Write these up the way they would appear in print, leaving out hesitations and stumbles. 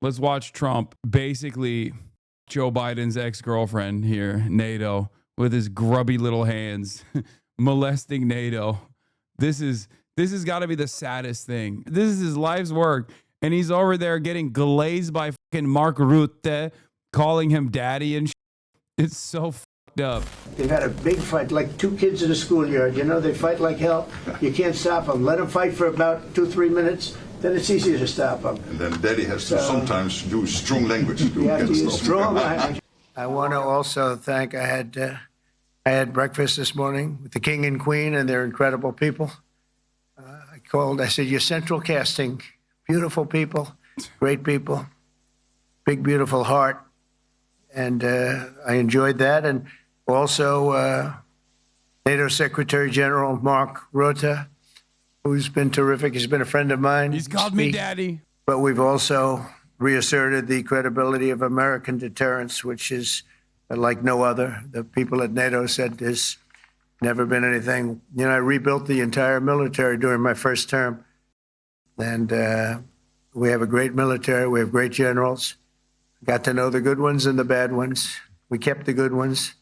let's watch Trump basically Joe Biden's ex-girlfriend here, NATO, with his grubby little hands molesting NATO. This has got to be the saddest thing. This is his life's work. And he's over there getting glazed by fucking Mark Rutte, calling him daddy and shit. It's so fucked up. They've had a big fight, like two kids in a schoolyard. You know, they fight like hell. You can't stop them. Let them fight for about 2-3 minutes. Then it's easier to stop them. And then daddy has to sometimes use strong language. You have to use strong language. I want to also thank, I had breakfast this morning with the King and Queen, and they're incredible people. I said, you're central casting. Beautiful people, great people, big, beautiful heart. And I enjoyed that. And also NATO Secretary General Mark Rutte, who's been terrific. He's been a friend of mine. He's called me daddy. But we've also reasserted the credibility of American deterrence, which is like no other. The people at NATO said there's never been anything. You know, I rebuilt the entire military during my first term. And we have a great military. We have great generals. Got to know the good ones and the bad ones. We kept the good ones.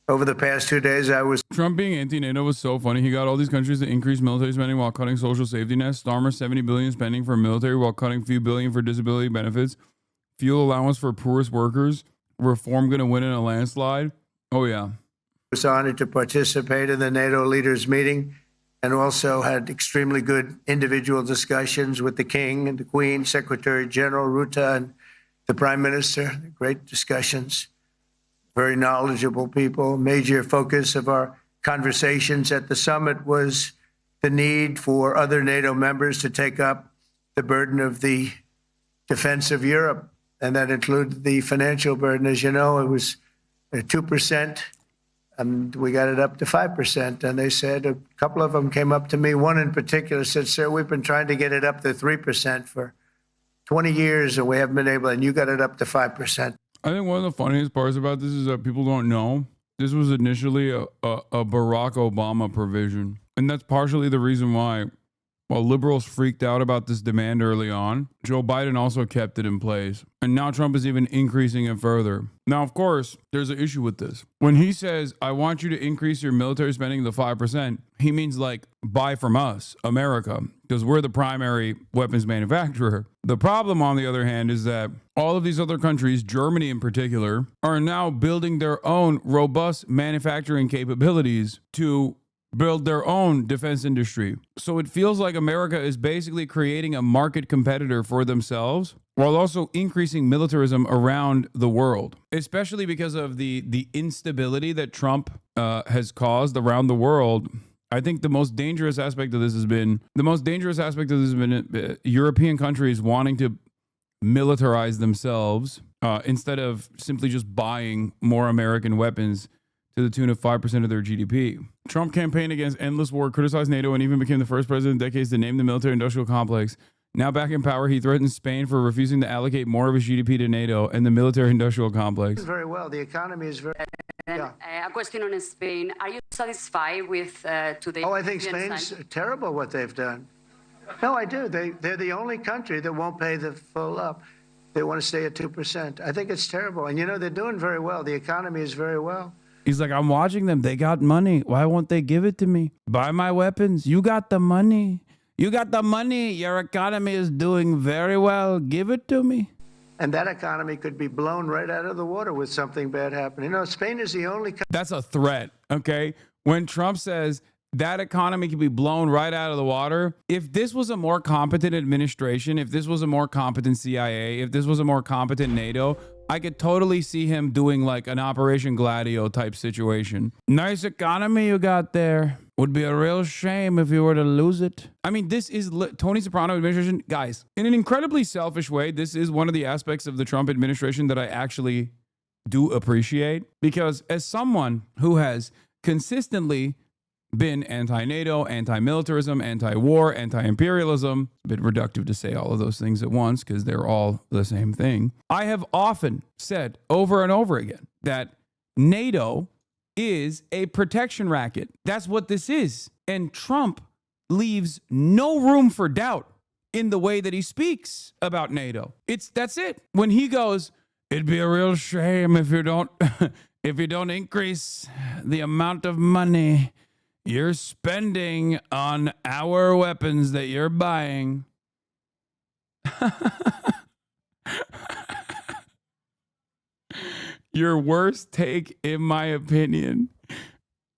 Over the past 2 days, Trump being anti-NATO was so funny. He got all these countries to increase military spending while cutting social safety nets. Starmer $70 billion spending for military while cutting a few billion for disability benefits. Fuel allowance for poorest workers. Reform going to win in a landslide. Oh, yeah. was honored to participate in the NATO leaders meeting, and also had extremely good individual discussions with the King and the Queen, Secretary General Rutte, and the Prime Minister. Great discussions, very knowledgeable people. Major focus of our conversations at the summit was the need for other NATO members to take up the burden of the defense of Europe, and that included the financial burden. As you know, it was 2%. And we got it up to 5%. And they said, a couple of them came up to me. One in particular said, sir, we've been trying to get it up to 3% for 20 years, and we haven't been able, and you got it up to 5%. I think one of the funniest parts about this is that people don't know this was initially a Barack Obama provision. And that's partially the reason why, while liberals freaked out about this demand early on, Joe Biden also kept it in place. And now Trump is even increasing it further. Now, of course, there's an issue with this. When he says, I want you to increase your military spending to 5%, he means like buy from us, America, because we're the primary weapons manufacturer. The problem, on the other hand, is that all of these other countries, Germany in particular, are now building their own robust manufacturing capabilities to build their own defense industry. So it feels like America is basically creating a market competitor for themselves while also increasing militarism around the world, especially because of the instability that Trump has caused around the world. I think the most dangerous aspect of this has been European countries wanting to militarize themselves instead of simply just buying more American weapons to the tune of 5% of their GDP. Trump campaigned against endless war, criticized NATO, and even became the first president in decades to name the military-industrial complex. Now back in power, he threatens Spain for refusing to allocate more of his GDP to NATO and the military-industrial complex. Very well. The economy is very... A question on Spain. Are you satisfied with today? Oh, I think Spain's terrible what they've done. No, I do. They're the only country that won't pay the full up. They want to stay at 2%. I think it's terrible. And, you know, they're doing very well. The economy is very well. He's like, I'm watching them. They got money. Why won't they give it to me? Buy my weapons. You got the money. You got the money. Your economy is doing very well. Give it to me. And that economy could be blown right out of the water with something bad happening. You know, Spain is the only country. That's a threat, okay? When Trump says that economy can be blown right out of the water, if this was a more competent administration, if this was a more competent CIA, if this was a more competent NATO, I could totally see him doing like an Operation Gladio type situation. Nice economy you got there. Would be a real shame if you were to lose it. I mean, this is Tony Soprano administration. Guys, in an incredibly selfish way, this is one of the aspects of the Trump administration that I actually do appreciate. Because as someone who has consistently been anti-NATO, anti-militarism, anti-war, anti-imperialism. A bit reductive to say all of those things at once because they're all the same thing. I have often said over and over again that NATO is a protection racket. That's what this is. And Trump leaves no room for doubt in the way that he speaks about NATO. That's it. When he goes, it'd be a real shame if you don't if you don't increase the amount of money you're spending on our weapons that you're buying. Your worst take, in my opinion.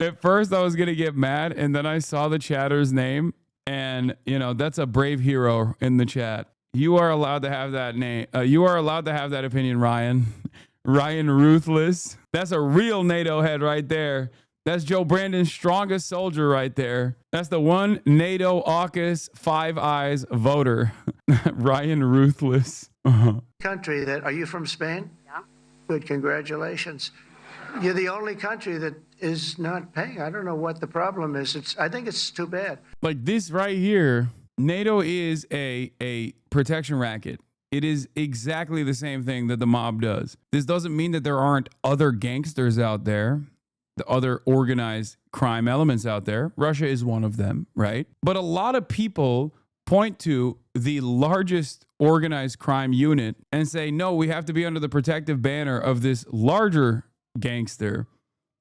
At first, I was going to get mad, and then I saw the chatter's name, and, you know, that's a brave hero in the chat. You are allowed to have that name. You are allowed to have that opinion, Ryan. Ryan Ruthless. That's a real NATO head right there. That's Joe Brandon's strongest soldier right there. That's the one NATO AUKUS 5 eyes voter. Ryan Ruthless. Country that, are you from Spain? Yeah. Good, congratulations. You're the only country that is not paying. I don't know what the problem is. I think it's too bad. Like this right here, NATO is a protection racket. It is exactly the same thing that the mob does. This doesn't mean that there aren't other gangsters out there, the other organized crime elements out there. Russia is one of them, right? But a lot of people point to the largest organized crime unit and say, no, we have to be under the protective banner of this larger gangster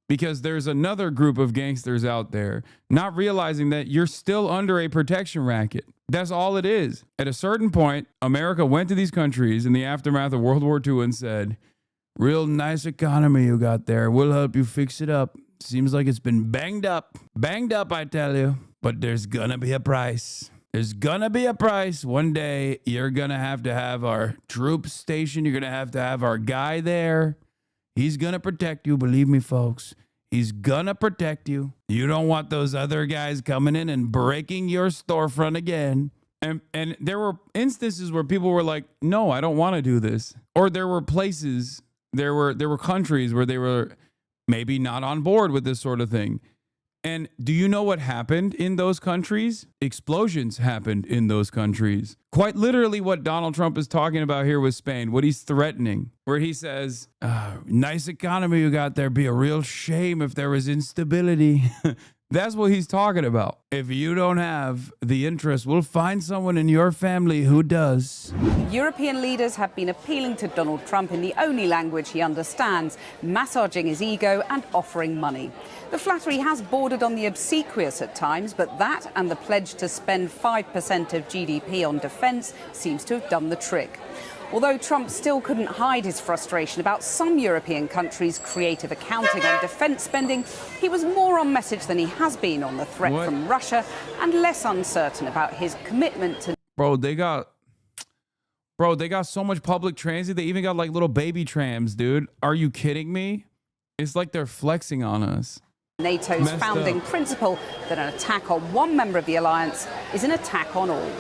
because there's another group of gangsters out there, not realizing that you're still under a protection racket. That's all it is. At a certain point, America went to these countries in the aftermath of World War II and said, real nice economy you got there. We'll help you fix it up. Seems like it's been banged up. Banged up, I tell you. But there's gonna be a price. There's gonna be a price. One day, you're gonna have our troops stationed. You're gonna have our guy there. He's gonna protect you. Believe me, folks. He's gonna protect you. You don't want those other guys coming in and breaking your storefront again. And there were instances where people were like, no, I don't want to do this. Or there were places, there were countries where they were maybe not on board with this sort of thing. And do you know what happened in those countries? Explosions happened in those countries. Quite literally what Donald Trump is talking about here with Spain, what he's threatening, where he says, nice economy you got there. Be a real shame if there was instability. That's what he's talking about. If you don't have the interest, we'll find someone in your family who does. European leaders have been appealing to Donald Trump in the only language he understands, massaging his ego and offering money. The flattery has bordered on the obsequious at times, but that and the pledge to spend 5% of GDP on defence seems to have done the trick. Although Trump still couldn't hide his frustration about some European countries' creative accounting on defence spending, he was more on message than he has been on the threat from Russia and less uncertain about his commitment to... Bro, they got so much public transit. They even got like little baby trams, dude. Are you kidding me? It's like they're flexing on us. NATO's founding principle that an attack on one member of the alliance is an attack on all.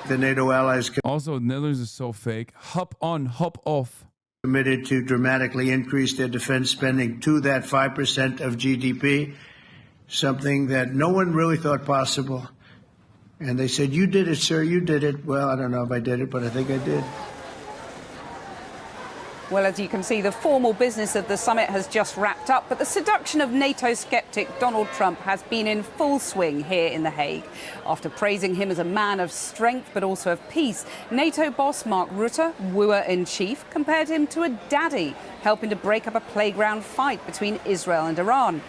The NATO allies Also, Netherlands is so fake. Hop on, hop off. committed to dramatically increase their defense spending to that 5% of GDP, something that no one really thought possible. And they said, you did it, sir, you did it. Well, I don't know if I did it, but I think I did. Well, as you can see, the formal business of the summit has just wrapped up, but the seduction of NATO skeptic Donald Trump has been in full swing here in The Hague. After praising him as a man of strength but also of peace, NATO boss Mark Rutte, wooer-in-chief, compared him to a daddy, helping to break up a playground fight between Israel and Iran.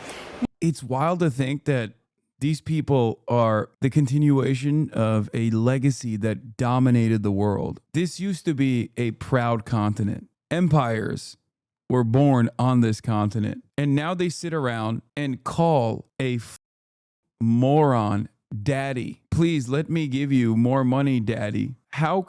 It's wild to think that these people are the continuation of a legacy that dominated the world. This used to be a proud continent. Empires were born on this continent, and now they sit around and call a moron daddy. Please let me give you more money, daddy. How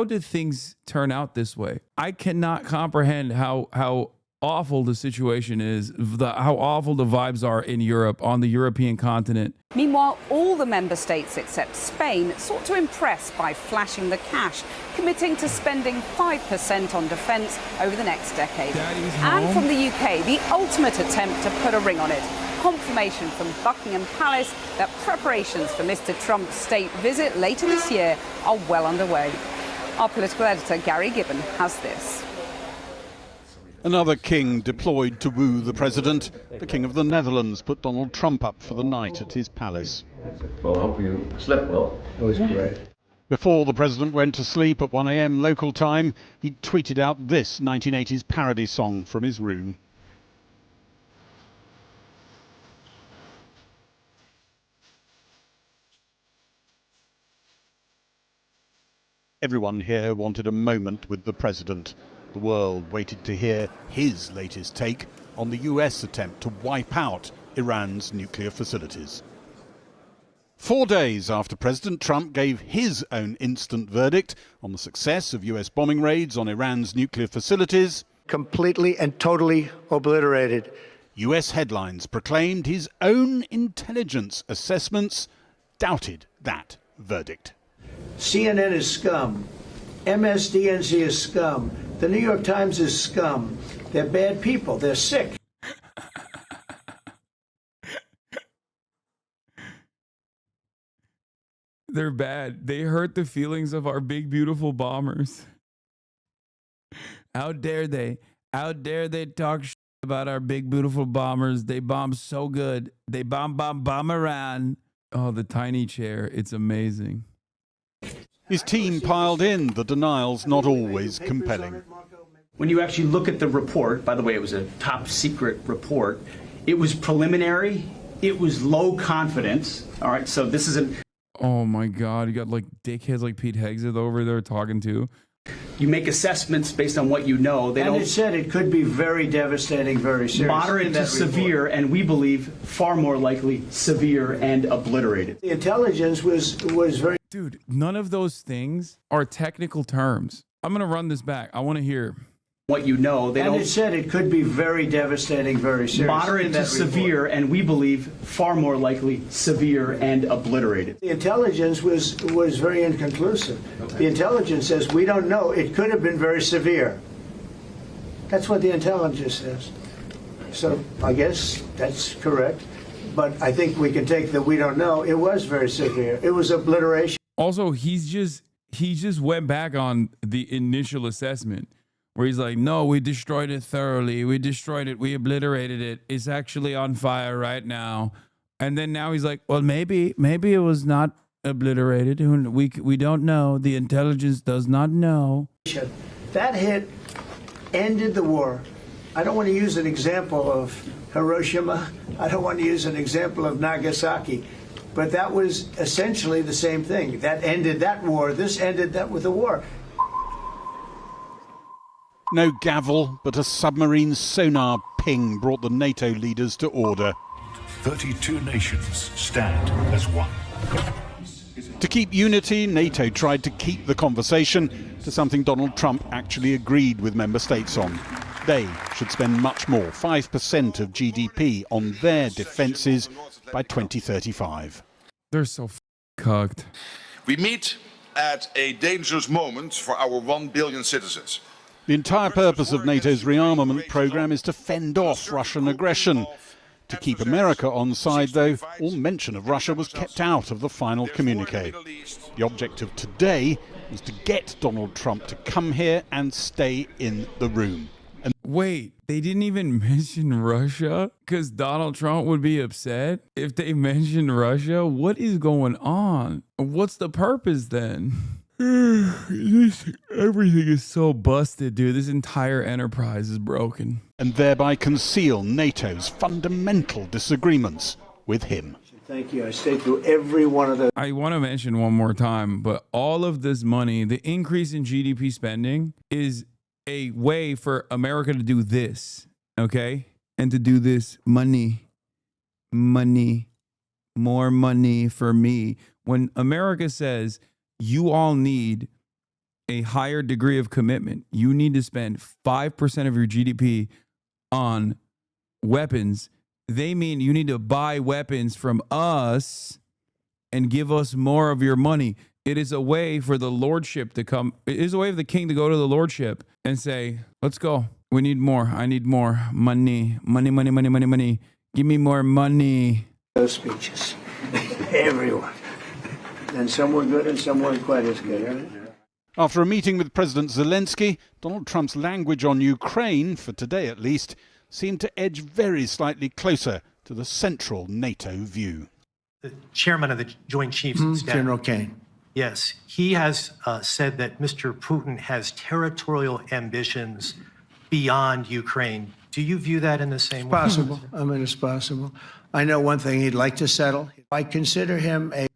did things turn out this way? I cannot comprehend how awful the situation is, how awful the vibes are in Europe, on the European continent. Meanwhile, all the member states except Spain sought to impress by flashing the cash, committing to spending 5% on defence over the next decade. And from the UK, the ultimate attempt to put a ring on it. Confirmation from Buckingham Palace that preparations for Mr. Trump's state visit later this year are well underway. Our political editor, Gary Gibbon, has this. Another king deployed to woo the president. The King of the Netherlands put Donald Trump up for the night at his palace. Well, I hope you slept well. It was great. Before the president went to sleep at 1 a.m. local time, he tweeted out this 1980s parody song from his room. Everyone here wanted a moment with the president. The world waited to hear his latest take on the US attempt to wipe out Iran's nuclear facilities. 4 days after President Trump gave his own instant verdict on the success of US bombing raids on Iran's nuclear facilities, Completely and totally obliterated. US headlines proclaimed his own intelligence assessments doubted that verdict. CNN is scum. MSDNC is scum. The New York Times is scum. They're bad people. They're sick. They're bad. They hurt the feelings of our big, beautiful bombers. How dare they? How dare they talk shit about our big, beautiful bombers? They bomb so good. They bomb Iran. Oh, the tiny chair. It's amazing. His team piled in, the denials not always compelling. When you actually look at the report, by the way, it was a top secret report, it was preliminary, it was low confidence, all right, so this is Oh my God, you got like dickheads like Pete Hegseth over there talking to. you make assessments based on what you know. They And don't it said it could be very devastating, very serious. moderate to severe, and we believe far more likely severe and obliterated. The intelligence was very. Dude, none of those things are technical terms. I'm going to run this back. I want to hear. What you know, they And don't it said it could be very devastating, very serious. moderate to severe, and we believe far more likely severe and obliterated. The intelligence was very inconclusive. The intelligence says we don't know. It could have been very severe. That's what the intelligence says. So I guess that's correct. But I think we can take that we don't know. It was very severe. It was obliteration. Also, he just went back on the initial assessment where he's like, no, we destroyed it thoroughly. We destroyed it. We obliterated it. It's actually on fire right now. And then now he's like, well, maybe it was not obliterated. We don't know. The intelligence does not know. That hit ended the war. I don't want to use an example of Hiroshima. I don't want to use an example of Nagasaki. But that was essentially the same thing. That ended that war. This ended that with the war. No gavel, but a submarine sonar ping brought the NATO leaders to order. 32 nations stand as one. To keep unity, NATO tried to keep the conversation to something Donald Trump actually agreed with member states on. They should spend much more, 5% of GDP, on their defences by 2035. They're so cucked. We meet at a dangerous moment for our 1 billion citizens. The entire purpose of NATO's rearmament programme is to fend off Russian aggression. To keep America on side, though, all mention of Russia was kept out of the final communiqué. The object of today was to get Donald Trump to come here and stay in the room. And Wait, they didn't even mention Russia? Because Donald Trump would be upset if they mentioned Russia? What is going on? What's the purpose then? Everything is so busted, dude. This entire enterprise is broken. and thereby conceal NATO's fundamental disagreements with him. Thank you. I stayed through every one of those. I want to mention one more time, but all of this money, the increase in GDP spending is a way for America to do this, okay? And to do this money, more money for me. When America says you all need a higher degree of commitment, you need to spend 5% of your GDP on weapons, they mean you need to buy weapons from us and give us more of your money. It is a way for the lordship to come. It is a way for the king to go to the lordship and say, let's go. We need more. I need more money. Money. Give me more money. Those speeches. Everyone. And some were good and some weren't quite as good, right? After a meeting with President Zelensky, Donald Trump's language on Ukraine, for today at least, seemed to edge very slightly closer to the central NATO view. The chairman of the Joint Chiefs of Staff. General Kane. Yes, he has said that Mr. Putin has territorial ambitions beyond Ukraine. Do you view that in the same way? Possible. I mean, it's possible. I know one thing he'd like to settle. I consider him a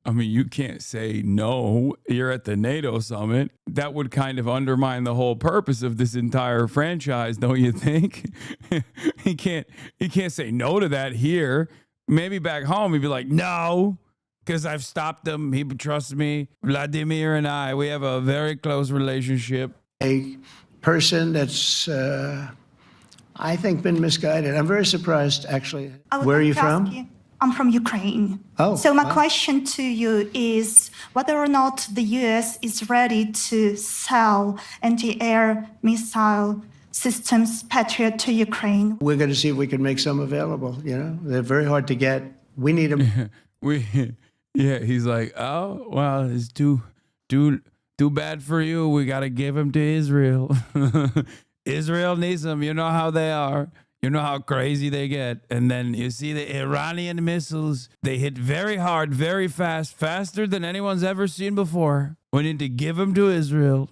I mean, you can't say no. You're at the NATO summit. That would kind of undermine the whole purpose of this entire franchise, don't you think? he can't say no to that here. Maybe back home he'd be like, no, because I've stopped him. He trusts me. Vladimir and we have a very close relationship. A person that's, I think, been misguided. I'm very surprised, actually. Where are you from? I'm from Ukraine. Oh, so my wow. question to you is whether or not the U.S. is ready to sell anti-air missile systems Patriot to Ukraine. We're going to see if we can make some available. You know, they're very hard to get. We need them. He's like, oh, well, it's too bad for you. We got to give him to Israel. Israel needs them. You know how they are. You know how crazy they get. And then you see the Iranian missiles. They hit very hard, very fast, faster than anyone's ever seen before. We need to give them to Israel.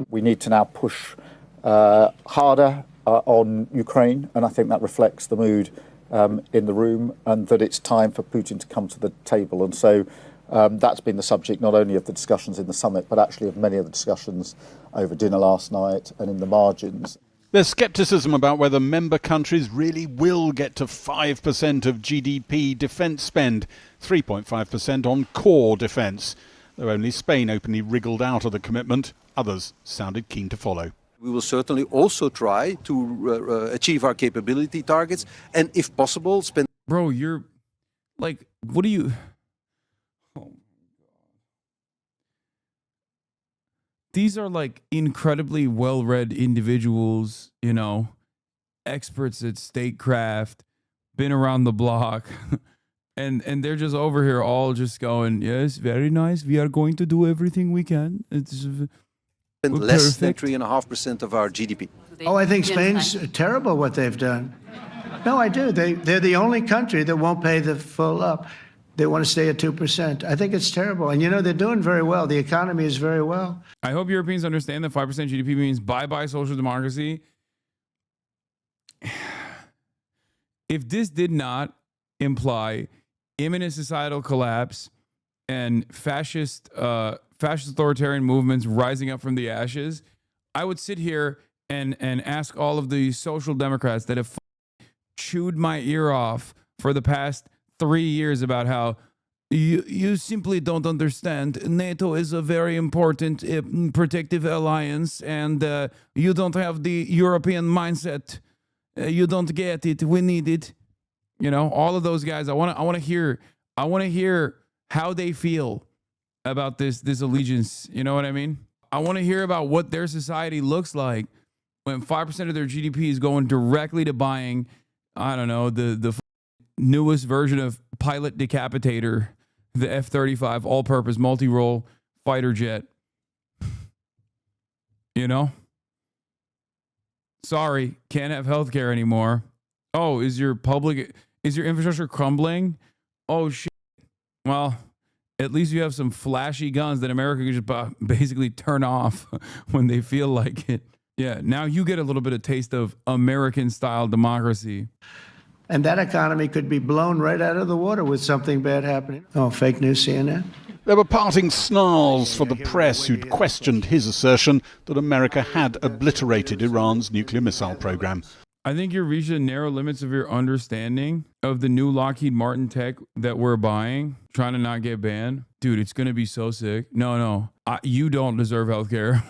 We need to now push harder on Ukraine. And I think that reflects the mood in the room, and that it's time for Putin to come to the table. And so that's been the subject not only of the discussions in the summit, but actually of many of the discussions over dinner last night and in the margins. There's scepticism about whether member countries really will get to 5% of GDP defence spend, 3.5% on core defence. Though only Spain openly wriggled out of the commitment, others sounded keen to follow. We will certainly also try to achieve our capability targets and, if possible, spend... Bro, you're like, what do you... These are like incredibly well-read individuals, you know, experts at statecraft, been around the block, and they're just over here all just going, yes, very nice. We are going to do everything we can. It's less than 3.5% of our GDP. Oh, I think Spain's terrible what they've done. No, I do. They're the only country that won't pay the full up. They want to stay at 2%. I think it's terrible. And, you know, they're doing very well. The economy is very well. I hope Europeans understand that 5% GDP means bye-bye social democracy. If this did not imply imminent societal collapse and fascist authoritarian movements rising up from the ashes, I would sit here and ask all of the social democrats that have chewed my ear off for the past 3 years about how you simply don't understand. NATO is a very important protective alliance, and you don't have the European mindset. You don't get it. We need it. You know, all of those guys. I want to hear how they feel about this allegiance. You know what I mean? I want to hear about what their society looks like when 5% of their GDP is going directly to buying, I don't know, the newest version of Pilot Decapitator, the F-35 all-purpose multi-role fighter jet. You know? Sorry, can't have healthcare anymore. Oh, is your infrastructure crumbling? Oh, shit. Well, at least you have some flashy guns that America can just basically turn off when they feel like it. Yeah, now you get a little bit of taste of American-style democracy. And that economy could be blown right out of the water with something bad happening. Oh, fake news, CNN? There were parting snarls for the press who'd questioned his assertion that America had obliterated Iran's nuclear missile program. I think you're reaching the narrow limits of your understanding of the new Lockheed Martin tech that we're buying, trying to not get banned. Dude, it's going to be so sick. No. You don't deserve healthcare.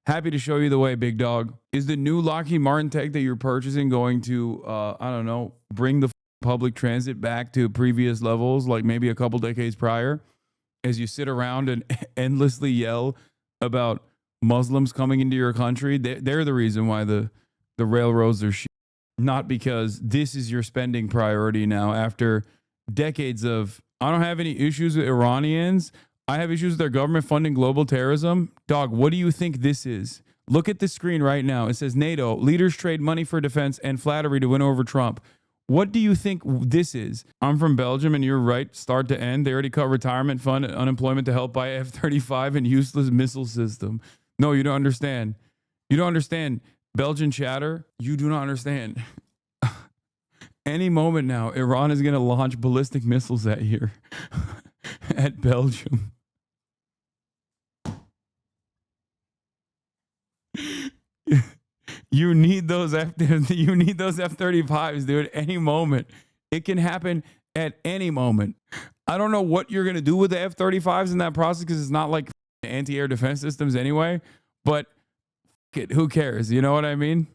Happy to show you the way, big dog. Is the new Lockheed Martin tech that you're purchasing going to, I don't know, bring the public transit back to previous levels, like maybe a couple decades prior, as you sit around and endlessly yell about Muslims coming into your country? They're the reason why the railroads are shit. Not because this is your spending priority now after decades of, I don't have any issues with Iranians. I have issues with their government funding global terrorism. Dog, what do you think this is? Look at the screen right now. It says NATO, leaders trade money for defense and flattery to win over Trump. What do you think this is? I'm from Belgium, and you're right, start to end. They already cut retirement fund and unemployment to help buy F-35 and useless missile system. No, you don't understand. You don't understand. Belgian chatter, you do not understand. Any moment now, Iran is going to launch ballistic missiles at you, at Belgium. You need those F-35s, dude. Any moment. It can happen at any moment. I don't know what you're going to do with the F-35s in that process because it's not like anti-air defense systems anyway, but who cares? You know what I mean?